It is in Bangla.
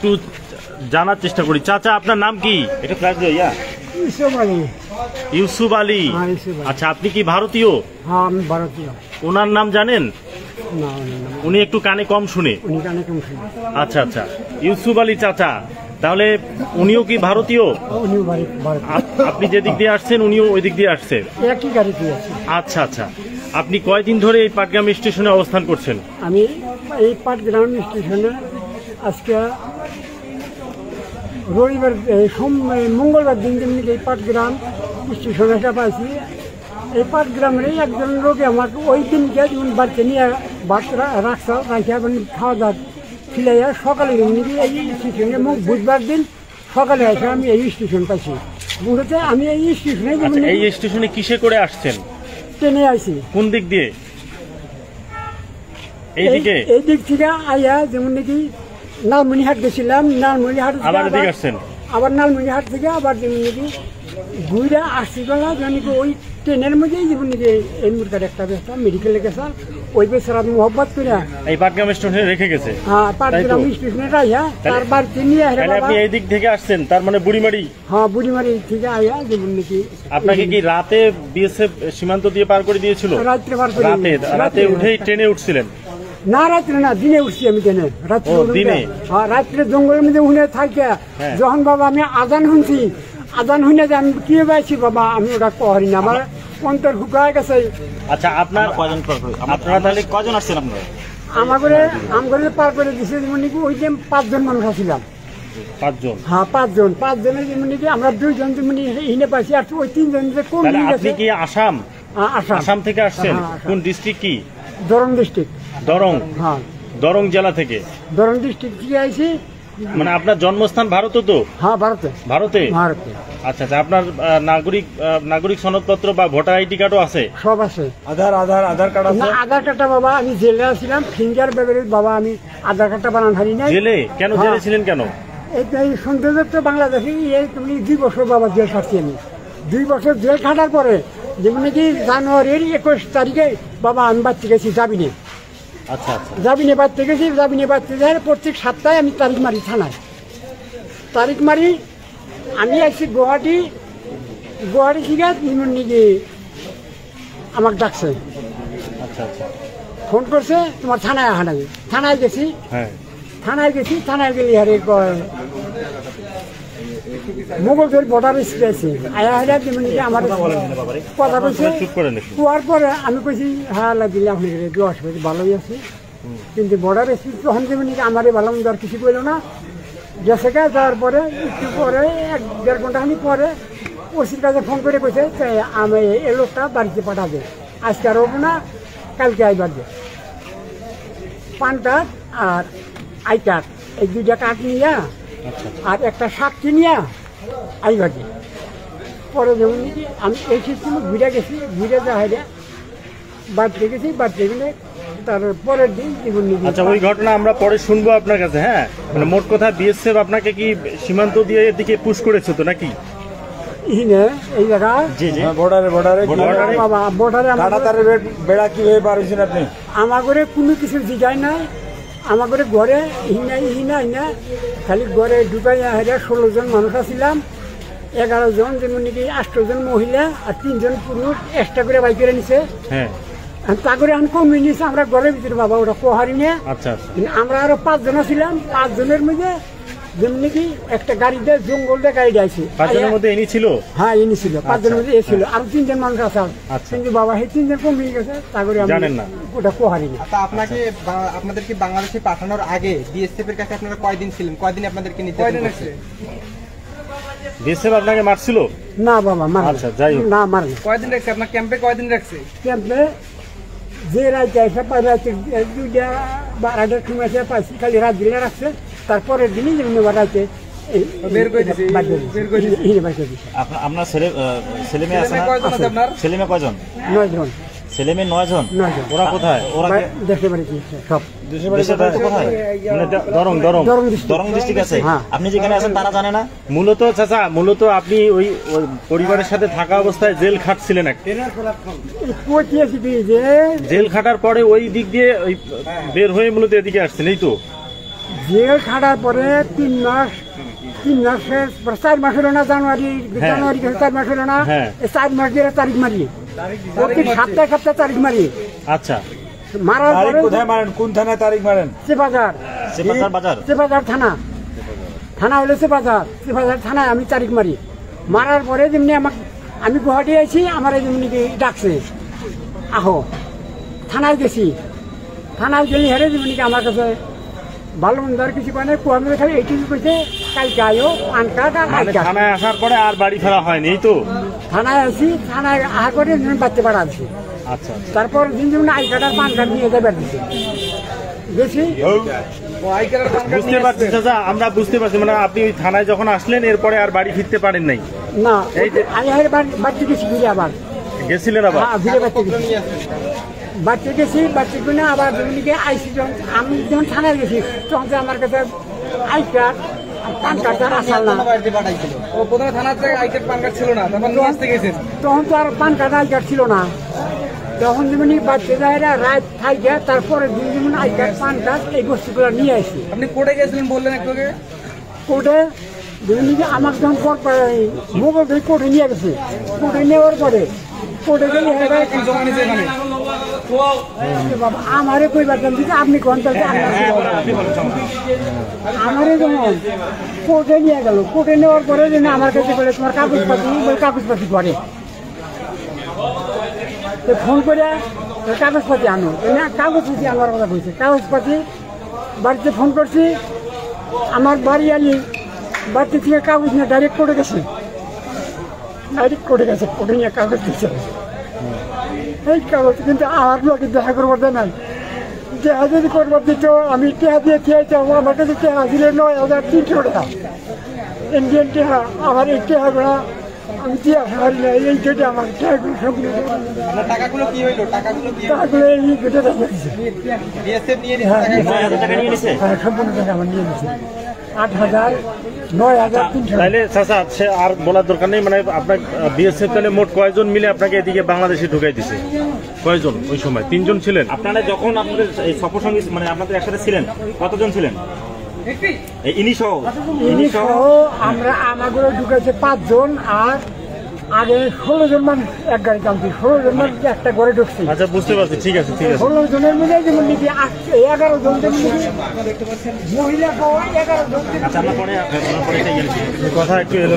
একটু জানার চেষ্টা করি। চাচা, আপনার নাম কি? এটা ফ্ল্যাশ দিও। ইউসুফ আলী। ইউসুফ আলী। আচ্ছা, আপনি কি ভারতীয়? হ্যাঁ, আমি ভারতীয়। ওনার নাম জানেন? না, উনি একটু কানে কম শুনে। আচ্ছা আচ্ছা, ইউসুফ আলী চাচা, তাহলে উনিও কি ভারতীয়? আপনি যে দিক দিয়ে আসছেন উনিও ওই দিক দিয়ে আসছে, একই গাড়িতে আছে। আচ্ছা আচ্ছা, আপনি কয়দিন ধরে এই পাটগ্রাম স্টেশনে অবস্থান করছেন? আমি এই পাটগ্রাম স্টেশনে আজকে রবিবার মঙ্গলবার দিন যেমনি এই পাটগ্রাম স্টেশনে পাইছি। এই পাটগ্রামের একজন লোকে আমাকে ওই দিনকে যেমন বাড়িতে নিয়ে বাচ্চারা রাখছে, রাখে খাওয়া দাওয়া খিলাইয়া সকালে এই স্টেশনে বুধবার দিন সকালে এসে আমি এই স্টেশন পাইছি। মূলত আমি এই স্টেশনে এই স্টেশনে কিসে করে আসছেন? ট্রেনে আইছি। কোন দিক দিয়ে? এই দিক থেকে আইয়া যেমন নাকি নালমনিহাট গেছিলাম, নালমনিহাট আবার নালমনিহাট থেকে আবার যেমন নাকি ঘুরে আসছি গেলা জানি ওই ট্রেনের মধ্যেই যেমন নাকি এই মুরগার একটা ব্যবস্থা মেডিকেলে গেছে, ওই বেচারা মোহব্বত করে এই পাটগ্রাম স্টেশনে রেখে গেছে। হ্যাঁ, পাটগ্রাম স্টেশনে রাইয়া তার বাড়িতে নিয়ে আপনি এই দিক থেকে আসছেন, তার মানে বুড়িমারি? হ্যাঁ, বুড়িমারি থেকে আইয়া যেমন নাকি। আপনাকে কি রাতে বিএসএফ সীমান্ত দিয়ে পার করে দিয়েছিল? রাত্রে পার করে। রাতে উঠেই ট্রেনে উঠছিলেন? না, রাত্রে না, দিনে উঠছি আমি ট্রেনে। দিনে? হ্যাঁ, রাত্রে জঙ্গলের মধ্যে উঠে থাকে যখন বাবা আমি আজান শুনছি, আজান শুনে যে আমি কি পাইছি বাবা, আমি ওটা করি না, আমার অন্তর হুকায় গেছে। আচ্ছা, আপনারা তাহলে কজন আসছেন? আপনারা আমাকে পার করে দিচ্ছে যেমন নাকি ওই যে 5 জন মানুষ আসছিলাম। 5 জন? হ্যাঁ, 5 জন। 5 জনের যেমন নাকি আমরা 2 জন যেমন হিনে পাইছি, আর ওই 3 জন যে কোন। আপনি কি আসাম? আসাম থেকে আসছেন? কোন ডিস্ট্রিক্ট কি? দরং ডিস্ট্রিক্ট। দরং? হ্যাঁ, দরং জেলা থেকে। দরং ডিস্ট্রিক্ট থেকে আইছি। মানে আপনার জন্মস্থান ভারতে তো? হ্যাঁ, ভারতে। ভারতে? আচ্ছা আচ্ছা, আপনার নাগরিক সনদপত্র বা ভোটার আইডি কার্ডও আছে? সব আছে। আধার কার্ড আছে? আধার কার্ডটা বাবা আমি জেলে ছিলাম, ফিঙ্গার ব্যবহার বাবা আমি আধার কার্ডটা বানান হারি নাই। জেলে কেন? জেলে ছিলেন কেন? এই সন্দেহ বাংলাদেশে তুমি 2 বছর বাবা জেল খাচ্ছি আমি। 2 বছর জেল খাটার পরে যেমন নাকি জানুয়ারির 21 তারিখে বাবা আমি বাড়তে গেছি জাবিনে। আচ্ছা আচ্ছা, জাবিনে বাড়তে গেছি। জাবিনে বাড়তে যাই প্রত্যেক সপ্তাহে আমি তারিখ মারি থানায়। তারিখ মারি আমি আসছি গুয়াহাটি থেকে যেমন নাকি আমাকে ডাকছে। আচ্ছা আচ্ছা, ফোন করছে তোমার থানায় হানাবে। থানায় গেছি। হ্যাঁ, থানায় গেলি হারে মোগলদের বর্ডার স্টেশন আয়া হারা যেমন আমার কথা বলছে। কুয়ার পরে আমি কইছি হ্যাঁ দিলে আপনি অসুবিধা ভালোই আছে, কিন্তু বর্ডার স্টেশন তখন যেমন আমারে ভালো মন্দ আর কিছু কইল না। গেছে যাওয়ার পরে একটু পরে 1-1.5 ঘন্টা পরে ওসির কাছে ফোন করে কইছে আমি এই লোকটা বাড়িতে পাঠাবে, আজকে আর হবো না, কালকে আইবার দে। PAN card R I card এই 2টা কার্ড নিয়া আর একটা সাক্ষী নিয়া আইবার দে। পরে যেমন আমি এই সিস্টেমে ঘুরে গেছি, ঘুরে যাওয়া বাড়তে গেছি। বাড়তে গেলে তার পরের দিন জীবন। আচ্ছা, ওই ঘটনা আমরা পরে শুনবো আপনার কাছে। হ্যাঁ, মানে মোট কথা বিএসএফ আপনাকে কি সীমান্ত দিয়ে এদিকে পুশ করেছে তো নাকি? এই জায়গা বর্ডারে বাবা বর্ডারে বেড়া কিভাবে পারছেন আপনি? আমার ঘরে কোনো কিছু জিগায় নাই। আমার ঘরে ঘরে হিনা খালি ঘরে ঢুকাই 16 জন মানুষ আসছিলাম। 11 জন যেমন নাকি 8 জন মহিলা আর 3 জন পুরুষ এক্সট্রা করে বাইক করে নিছে। হ্যাঁ, তা করে আমি কমে নিয়েছি আমরা ঘরের ভিতরে বাবা, ওটা কোহারি নিয়ে। আচ্ছা, আমরা আরো 5 জন ছিলাম। 5 জনের মধ্যে যেমন নাকি একটা গাড়িতে জঙ্গল দিয়ে গাড়ি যাইছে। 5 জনের মধ্যে ইনি ছিল? হ্যাঁ, ইনি ছিল। 5 জনের মধ্যে এ ছিল, আর 3 জন মানুষ আছে। কিন্তু বাবা সেই 3 জন কমে গেছে, তা করে জানেন না ওটা কোহারি না। আপনাদেরকে বাংলাদেশে পাঠানোর আগে বিএসএফ এর কাছে আপনারা কয়দিন ছিলেন? কয়দিন আপনাদেরকে নির্যাতন করছে? বিএসএফ আপনাকে মারছিল? না বাবা, মার। আচ্ছা, যাই হোক, না মারেনি। কয়দিন রাখছে আপনার ক্যাম্পে? কয়দিন রাখছে ক্যাম্পে? যে রাইতে এসে রাইতে 2টা 12টার সময় এসে পাইছি, খালি রাত দিলে রাখছে। তারপরের দিনই যেমন রাইতে বের করে দিছে। আপনার ছেলে মেয়ে আছে? ছেলে মেয়ে কয়জন? 9 জন। ছেলে মেয়ে 9 জন? ওরা কোথায়? ওরা দেশে বাড়িতে সব। কোথায়? মানে দরং ডিস্ট্রিক্ট আছে। আপনি যেখানে আছেন তারা জানে না? মূলত চাচা, আপনি ওই পরিবারের সাথে থাকা অবস্থায় জেল খাটছিলেন? জেল খাটার পরে ওই দিক দিয়ে বের হয়ে মূলত এদিকে আসছেন, এই তো? জেল খাটার পরে 3 মাস 4 মাস হলো না, জানুয়ারি থেকে 4 মাস হলো না, হ্যাঁ। এই 4 মাস দিয়ে তারিখ মারি, প্রতি সপ্তাহে তারিখ মারি। আচ্ছা, মারার তারিখ পরে কোথায় মারেন? কোন থানায় তারিখ মারেন? চেপাজার চেপাজার থানা হলো চেপাজার থানায় আমি তারিখ মারি। মারার পরে যেমনি আমি গুয়াহাটি আইছি, আমার যেমনি ডাকছে আহো, থানায় গেছি। থানায় গেলে হেরে যেমনি আমার কাছে ভালো মন্দ আর কিছু মানে কুয়ামি খালি এইটুকু কইছে, কালকে আয়ো PAN card R I card. থানায় আসার পরে আর বাড়ি ফেরা হয়নি, এই তো? থানায় আসি, থানায় আহা করে বাচ্চা পাড়া আনছি। আচ্ছা, তারপর দিন যেমন I card R PAN card নিয়ে যাবে দিচ্ছে গেছি। বুঝতে পারছি চাচা, আমরা বুঝতে পারছি। মানে আপনি ওই থানায় যখন আসলেন এরপরে আর বাড়ি ফিরতে পারেন নাই? না, এই যে- আই বাড়তে গেছি ঘুরে আবার। গেছিলেন আবার? হ্যাঁ, ঘুরে বাড়তে গেছি, বাড়তে গেছি। বাড়তে গিয়ে আবার যেমনিকে আইসি, যখন আমি যখন থানায় গেছি তখন তো আমার কাছে I card R PAN card আর আসাল না। বাড়িতে পাঠাইছিল ও প্রথমে থানা থেকে আই কার্ড পান কার্ড ছিল না, তারপর নিয়ে আসতে গেছেন। তখন তো আর পান কার্ড আই কার্ড ছিল না। তখন যেমন বাচ্চা যায়রা রাত খাইয়া তারপরে দিন যেমন আই কার্ড পান কার্ড এই বস্তুগুলো নিয়ে আসি। আপনি কোর্টে গেছিলেন বললেন একটু আগে। কোর্টে যেমন আমাকে যখন মোবাইল থেকে কোর্টে নিয়ে গেছে, কোর্টে নেওয়ার পরে কোর্টে গেলে জমা নিয়েছে এখানে। বাবা আমারে কই পারতাম যে আপনি কোন আমারে যখন কোর্টে নিয়ে গেল, কোর্টে নেওয়ার পরে যেন আমার কাছে বলে তোমার কাগজপাতি করে, তো ফোন করে কাগজপাতি আনো, কাগজপাতি আনার কথা বলছে। কাগজপাতি বাড়িতে ফোন করছি, আমার বাড়ি আনি বাড়িতে থেকে কাগজ নিয়ে ডাইরেক্ট কোর্টে গেছে, কোর্টে নিয়ে কাগজ দিচ্ছে। এই কাগজ কিন্তু আমার লোকে দেখা করবার দেয় নাই, দেখা যদি করবার দিত আমি টেহা দিয়ে খেয়েছি। আমার কাছে টেহা ছিল 9,300 টাকা ইন্ডিয়ান টেহা। আমার এই টেহাগুলো আমি দিয়ে আসতে পারি না, এই গেটে আমার টেহাগুলো সবগুলো আপনার টাকাগুলো কি হইলো? টাকাগুলো কি টাকাগুলো এই গেটে দেখা দিচ্ছে। বিএসএফ নিয়ে নিয়েছে? হ্যাঁ, সম্পূর্ণ টাকা আমার নিয়ে নিচ্ছে। 8,000, 9,300। তাইলে চাচা সে আর বলার দরকার নেই। মানে আপনার বিএসএফ তাহলে মোট কয়জন মিলে আপনাকে এদিকে বাংলাদেশে ঢুকাই দিছে? কয়জন ওই সময়? 3 জন ছিলেন? আপনারা যখন আপনাদের এই সফর সঙ্গী মানে আপনাদের একসাথে ছিলেন কতজন ছিলেন? এই ইনি সহ আমরা আমাগুলো ঢুকেছে 5 জন, আর আগে 16 জন মানুষ এক গাড়ি কামছি, 16 জন মানুষ একটা ঘরে ঢুকছি। আচ্ছা, বুঝতে পারছি, ঠিক আছে, ঠিক আছে। 16 জনের মধ্যে যেমন নাকি 11 জন যেমন মহিলা 11 জন। আচ্ছা, আমরা পরে এটাই গেছি। কথা একটু এলো।